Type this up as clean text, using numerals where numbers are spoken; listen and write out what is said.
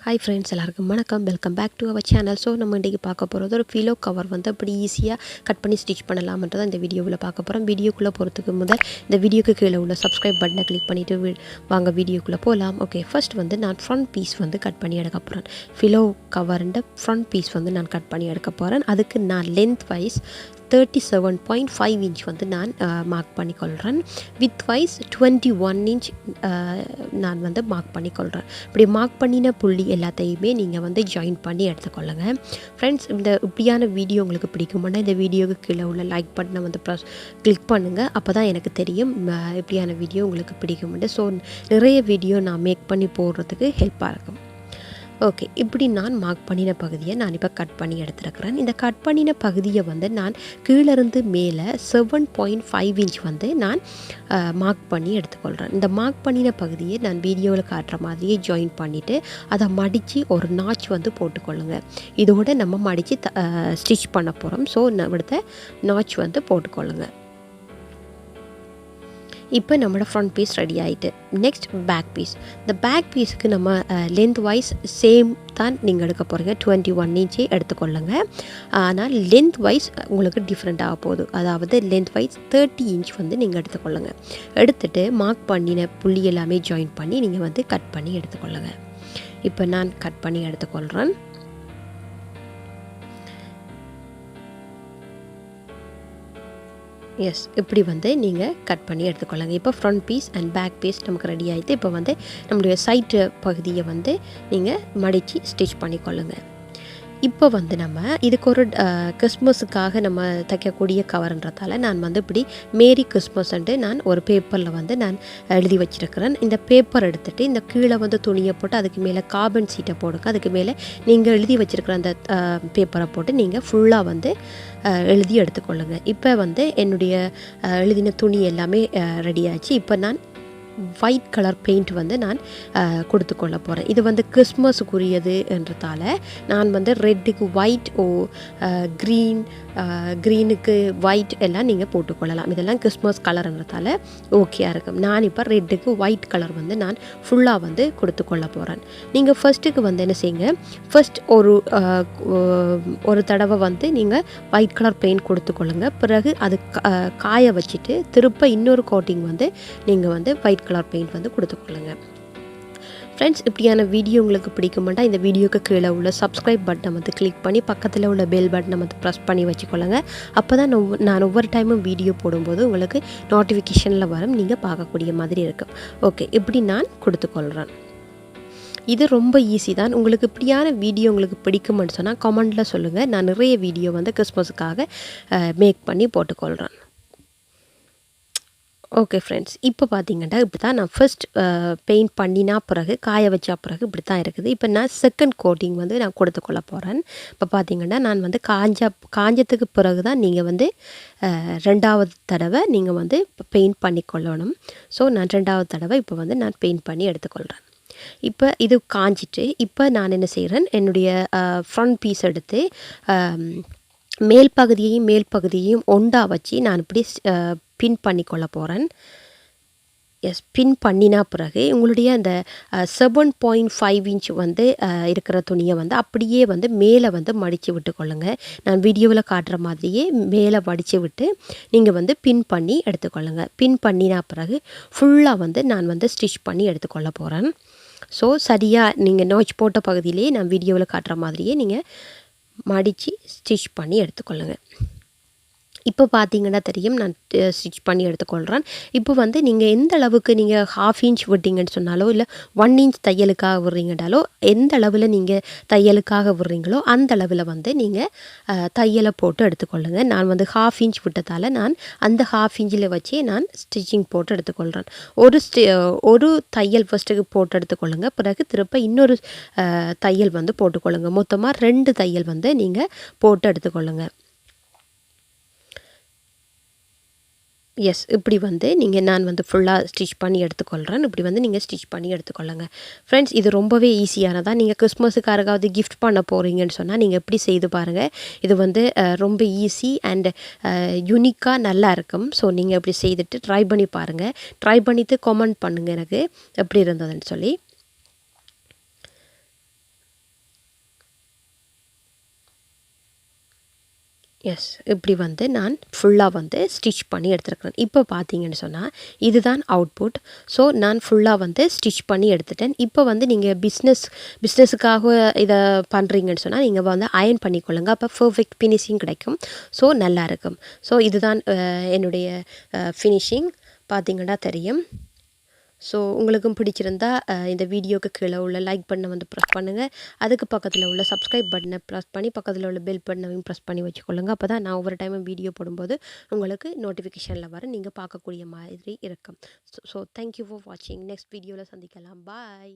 Hi friends, எல்லாருக்கும் வணக்கம். Welcome back to our channel. So நம்ம இன்றைக்கி பார்க்க போகிறது ஒரு ஃபிலோ கவர் வந்து அப்படி ஈஸியாக கட் பண்ணி ஸ்டிச் பண்ணலாம்ன்றதை இந்த வீடியோவில் பார்க்க போகிறோம். வீடியோக்குள்ளே போகிறதுக்கு முதல் இந்த வீடியோக்கு கீழே உள்ள சப்ஸ்கிரைப் பட்டனை கிளிக் பண்ணிவிட்டு வாங்க வீடியோக்குள்ளே போகலாம். ஓகே, ஃபர்ஸ்ட் வந்து நான் ஃப்ரண்ட் பீஸ் வந்து கட் பண்ணி எடுக்க போகிறேன். ஃபிலோ கவர்ன்ற ஃப்ரண்ட் பீஸ் வந்து நான் கட் பண்ணி எடுக்க போகிறேன். அதுக்கு நான் லென்த் வைஸ் 37.5 இன்ச் வந்து நான் மார்க் பண்ணிக்கொள்கிறேன். வித் வைஸ் 21 இன்ச் நான் வந்து மார்க் பண்ணிக்கொள்கிறேன். இப்படி மார்க் பண்ணின புள்ளி எல்லாத்தையுமே நீங்கள் வந்து ஜாயின் பண்ணி எடுத்துக்கொள்ளுங்க. ஃப்ரெண்ட்ஸ், இந்த இப்படியான வீடியோ உங்களுக்கு பிடிக்கும்னா இந்த வீடியோவுக்கு கீழே உள்ள லைக் பட்டனை வந்து கிளிக் பண்ணுங்கள். அப்போ தான் எனக்கு தெரியும் இப்படியான வீடியோ உங்களுக்கு பிடிக்கும்னு. ஸோ நிறைய வீடியோ நான் மேக் பண்ணி போடுறதுக்கு ஹெல்ப்பாக இருக்கும். ஓகே, இப்படி நான் மார்க் பண்ணின பகுதியை நான் இப்போ கட் பண்ணி எடுத்துருக்கிறேன். இந்த கட் பண்ணின பகுதியை வந்து நான் கீழேருந்து மேலே 7.5 இன்ச் வந்து நான் மார்க் பண்ணி எடுத்துக்கொள்கிறேன். இந்த மார்க் பண்ணின பகுதியை நான் வீடியோவில் காட்டுற மாதிரியே ஜாயின் பண்ணிவிட்டு அதை மடித்து ஒரு நாச் வந்து போட்டுக்கொள்ளுங்க. இதோடு நம்ம மடித்து ஸ்டிச் பண்ண போகிறோம். ஸோ இவிடுத்த நாச் வந்து போட்டுக்கொள்ளுங்க. இப்போ நம்மளோட ஃப்ரண்ட் பீஸ் ரெடி ஆகிட்டு. Next back piece. இந்த பேக் பீஸுக்கு நம்ம லென்த் வைஸ் சேம் தான் நீங்கள் எடுக்க போகிறீங்க. 21 இன்ச்சே எடுத்துக்கொள்ளுங்க. ஆனால் லென்த் வைஸ் உங்களுக்கு டிஃப்ரெண்ட்டாக போகுது. அதாவது லென்த் வைஸ் 30 இன்ச் வந்து நீங்கள் எடுத்துக்கொள்ளுங்க. எடுத்துகிட்டு மார்க் பண்ணின புள்ளி எல்லாமே ஜாயின் பண்ணி நீங்கள் வந்து கட் பண்ணி எடுத்துக்கொள்ளுங்க. இப்போ நான் கட் பண்ணி எடுத்துக்கொள்கிறேன். எஸ், இப்படி வந்து நீங்கள் கட் பண்ணி எடுத்துக்கொள்ளுங்க. இப்போ front piece and back piece நமக்கு ரெடி ஆகிட்டு. இப்போ வந்து நம்மளுடைய சைட்டு பகுதியை வந்து நீங்கள் மடித்து ஸ்டிச் பண்ணிக்கொள்ளுங்க. இப்போ வந்து நம்ம இதுக்கு ஒரு கிறிஸ்மஸுக்காக நம்ம தைக்கக்கூடிய கவர்ன்றதால நான் வந்து இப்படி மேரி கிறிஸ்மஸ்ன்ட்டு நான் ஒரு பேப்பரில் வந்து நான் எழுதி வச்சுருக்கிறேன். இந்த பேப்பர் எடுத்துகிட்டு இந்த கீழே வந்து துணியை போட்டு அதுக்கு மேலே கார்பன் சீட்டை போடுங்க. அதுக்கு மேலே நீங்கள் எழுதி வச்சுருக்கிற அந்த பேப்பரை போட்டு நீங்கள் ஃபுல்லாக வந்து எழுதி எடுத்துக்கொள்ளுங்க. இப்போ வந்து என்னுடைய எழுதின துணி எல்லாமே ரெடி ஆச்சு. இப்போ நான் ஒயிட் கலர் பெயிண்ட் வந்து நான் கொடுத்துக்கொள்ள போகிறேன். இது வந்து கிறிஸ்மஸுக்குரியதுன்றதால நான் வந்து ரெட்டுக்கு ஒயிட் க்ரீனுக்கு ஒயிட் எல்லாம் நீங்கள் போட்டுக்கொள்ளலாம். இதெல்லாம் கிறிஸ்மஸ் கலர்ன்றதால ஓகேயாக இருக்கும். நான் இப்போ ரெட்டுக்கு ஒயிட் கலர் வந்து நான் ஃபுல்லாக வந்து கொடுத்துக்கொள்ள போகிறேன். நீங்கள் ஃபர்ஸ்ட்டுக்கு வந்து என்ன செய்யுங்க, ஃபர்ஸ்ட் ஒரு தடவை வந்து நீங்கள் ஒயிட் கலர் பெயிண்ட் கொடுத்துக்கொள்ளுங்க. பிறகு அது காய வச்சுட்டு திருப்ப இன்னொரு கோட்டிங் வந்து நீங்கள் வந்து ஒயிட் கலர் பெயிண்ட் வந்து கொடுத்துக்கொள்ளுங்க. ஃப்ரெண்ட்ஸ், இப்படியான வீடியோ உங்களுக்கு பிடிக்குமாட்டா இந்த வீடியோக்கு கீழே உள்ள சப்ஸ்கிரைப் பட்டனை வந்து கிளிக் பண்ணி பக்கத்தில் உள்ள பெல் பட்டனை வந்து ப்ரெஸ் பண்ணி வச்சுக்கொள்ளுங்க. அப்போ தான் நான் ஒவ்வொரு டைமும் வீடியோ போடும்போது உங்களுக்கு நோட்டிஃபிகேஷனில் வரும், நீங்கள் பார்க்கக்கூடிய மாதிரி இருக்கும். ஓகே, இப்படி நான் கொடுத்துக்கொள்கிறேன். இது ரொம்ப ஈஸி தான். உங்களுக்கு இப்படியான வீடியோ உங்களுக்கு பிடிக்குமென்னு சொன்னால் கமெண்டில் சொல்லுங்கள். நான் நிறைய வீடியோ வந்து கிறிஸ்மஸுக்காக மேக் பண்ணி போட்டுக்கொள்கிறேன். ஓகே ஃப்ரெண்ட்ஸ், இப்போ பார்த்தீங்கன்னா இப்படி தான் நான் ஃபர்ஸ்ட் பெயிண்ட் பண்ணினா பிறகு காய வச்சா பிறகு இப்படி தான் இருக்குது. இப்போ நான் செகண்ட் கோட்டிங் வந்து நான் கொடுத்துக்கொள்ள போகிறேன். இப்போ பார்த்தீங்கன்னா நான் வந்து காஞ்சத்துக்கு பிறகு தான் நீங்கள் வந்து ரெண்டாவது தடவை நீங்கள் வந்து பெயிண்ட் பண்ணிக்கொள்ளணும். ஸோ நான் ரெண்டாவது தடவை இப்போ வந்து நான் பெயிண்ட் பண்ணி எடுத்துக்கொள்கிறேன். இப்போ இது காஞ்சிட்டு இப்போ நான் என்ன செய்கிறேன், என்னுடைய ஃப்ரண்ட் பீஸ் எடுத்து மேல் பகுதியையும் ஒண்டா வச்சு நான் இப்படி பின் பண்ணிக்கொள்ள போகிறேன். எஸ், பின் பண்ணினா பிறகு உங்களுடைய அந்த 7.5 இன்ச் வந்து இருக்கிற துணியை வந்து அப்படியே வந்து மேலே வந்து மடித்து விட்டுக்கொள்ளுங்க. நான் வீடியோவில் காட்டுற மாதிரியே மேலே மடித்து விட்டு நீங்கள் வந்து பின் பண்ணி எடுத்துக்கொள்ளுங்க. பின் பண்ணினா பிறகு ஃபுல்லாக வந்து நான் வந்து ஸ்டிச் பண்ணி எடுத்துக்கொள்ள போகிறேன். ஸோ சரியாக நீங்கள் நோச் போட்ட பகுதியிலேயே நான் வீடியோவில் காட்டுற மாதிரியே நீங்கள் மடித்து ஸ்டிச் பண்ணி எடுத்துக்கொள்ளுங்க. இப்போ பார்த்தீங்கன்னா தெரியும், நான் ஸ்டிச் பண்ணி எடுத்துக்கொள்கிறேன். இப்போ வந்து நீங்கள் எந்த அளவுக்கு நீங்கள் 1/2 இன்ச் விட்டீங்கன்னு சொன்னாலோ இல்லை 1 இன்ச் தையலுக்காக விடுறீங்கனாலோ எந்த அளவில் நீங்கள் தையலுக்காக விடுறீங்களோ அந்த அளவில் வந்து நீங்கள் தையலை போட்டு எடுத்துக்கொள்ளுங்க. நான் வந்து 1/2 இன்ச் விட்டதால் நான் அந்த 1/2 இன்ச்சில் வச்சே நான் ஸ்டிச்சிங் போட்டு எடுத்துக்கொள்கிறேன். ஒரு தையல் ஃபஸ்ட்டுக்கு போட்டு எடுத்துக்கொள்ளுங்க. பிறகு திருப்ப இன்னொரு தையல் வந்து போட்டுக்கொள்ளுங்க. மொத்தமாக 2 தையல் வந்து நீங்கள் போட்டு எடுத்துக்கொள்ளுங்க. எஸ், இப்படி வந்து நான் வந்து ஃபுல்லாக ஸ்டிச் பண்ணி எடுத்துக்கொள்கிறேன். இப்படி வந்து நீங்கள் ஸ்டிச் பண்ணி எடுத்துக்கொள்ளுங்க. ஃப்ரெண்ட்ஸ், இது ரொம்பவே ஈஸியானதான். நீங்கள் கிறிஸ்மஸுக்கு யாருக்காவது கிஃப்ட் பண்ண போகிறீங்கன்னு சொன்னால் நீங்கள் எப்படி செய்து பாருங்கள். இது வந்து ரொம்ப ஈஸி அண்ட் யூனிக்காக நல்லா இருக்கும். ஸோ நீங்கள் இப்படி செய்துட்டு ட்ரை பண்ணி பாருங்கள். ட்ரை பண்ணிவிட்டு கமெண்ட் பண்ணுங்கள் எனக்கு எப்படி இருந்ததுன்னு சொல்லி. எஸ். இப்படி வந்து நான் ஃபுல்லாக வந்து ஸ்டிச் பண்ணி எடுத்துருக்கிறேன். இப்போ பார்த்தீங்கன்னு சொன்னால் இதுதான் அவுட்புட். ஸோ நான் ஃபுல்லாக வந்து ஸ்டிச் பண்ணி எடுத்துட்டேன். இப்போ வந்து நீங்கள் பிஸ்னஸுக்காக இதை பண்ணுறீங்கன்னு சொன்னால் நீங்கள் வந்து அயர்ன் பண்ணிக்கொள்ளுங்க. அப்போ பர்ஃபெக்ட் ஃபினிஷிங் கிடைக்கும். ஸோ நல்லாயிருக்கும். ஸோ இதுதான் என்னுடைய ஃபினிஷிங் பார்த்தீங்கன்னா தெரியும். ஸோ உங்களுக்கும் பிடிச்சிருந்தா இந்த வீடியோக்கு கீழே உள்ள லைக் பட்டனை வந்து ப்ரெஸ் பண்ணுங்கள். அதுக்கு பக்கத்தில் உள்ள சப்ஸ்கிரைப் பட்டனை ப்ரெஸ் பண்ணி பக்கத்தில் உள்ள பெல் பட்டனையும் ப்ரெஸ் பண்ணி வச்சுக்கொள்ளுங்க. அப்போ தான் நான் ஒவ்வொரு டைமும் வீடியோ போடும்போது உங்களுக்கு நோட்டிஃபிகேஷனில் வர நீங்கள் பார்க்கக்கூடிய மாதிரி இருக்கும். ஸோ தேங்க்யூ ஃபார் வாட்சிங். நெக்ஸ்ட் வீடியோவில் சந்திக்கலாம். பாய்.